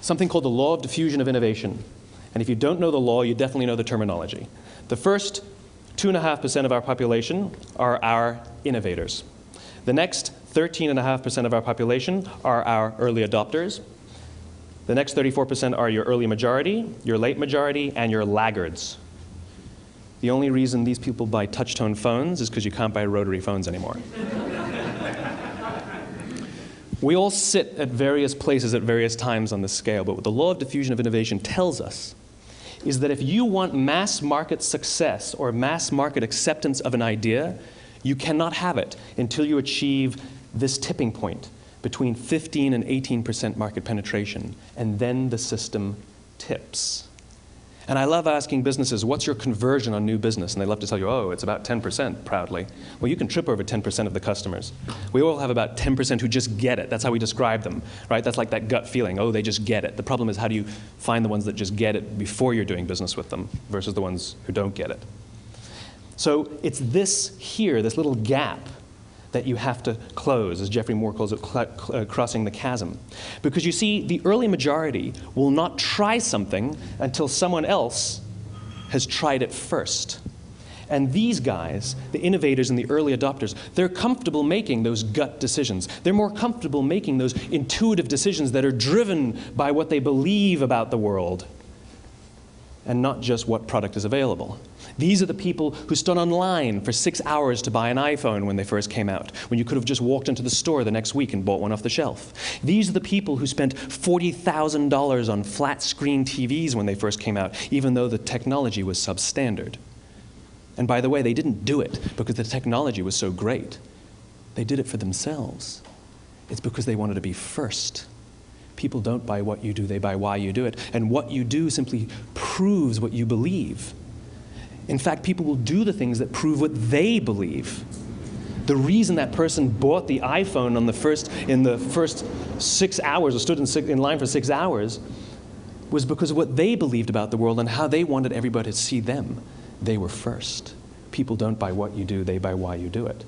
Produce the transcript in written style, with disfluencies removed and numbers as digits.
something called the law of diffusion of innovation. And if you don't know the law, you definitely know the terminology. The first 2.5% of our population are our innovators. The next 13.5% of our population are our early adopters. The next 34% are your early majority, your late majority, and your laggards. The only reason these people buy touch-tone phones is because you can't buy rotary phones anymore. We all sit at various places at various times on the scale, but what the law of diffusion of innovation tells us is that if you want mass market success or mass market acceptance of an idea, you cannot have it until you achieve this tipping point between 15 and 18% market penetration, and then the system tips. And I love asking businesses, what's your conversion on new business? And they love to tell you, oh, it's about 10%, proudly. Well, you can trip over 10% of the customers. We all have about 10% who just get it. That's how we describe them, right? That's like that gut feeling, oh, they just get it. The problem is, how do you find the ones that just get it before you're doing business with them versus the ones who don't get it? So it's this here, this little gap, that you have to close, as Geoffrey Moore calls it, crossing the chasm. Because you see, the early majority will not try something until someone else has tried it first. And these guys, the innovators and the early adopters, they're comfortable making those gut decisions. They're more comfortable making those intuitive decisions that are driven by what they believe about the world, and not just what product is available. These are the people who stood online for 6 hours to buy an iPhone when they first came out, when you could have just walked into the store the next week and bought one off the shelf. These are the people who spent $40,000 on flat-screen TVs when they first came out, even though the technology was substandard. And by the way, they didn't do it because the technology was so great. They did it for themselves. It's because they wanted to be first. People don't buy what you do, they buy why you do it. And what you do simply proves what you believe. In fact, people will do the things that prove what they believe. The reason that person bought the iPhone in the first 6 hours, or stood in line for 6 hours, was because of what they believed about the world and how they wanted everybody to see them. They were first. People don't buy what you do, they buy why you do it.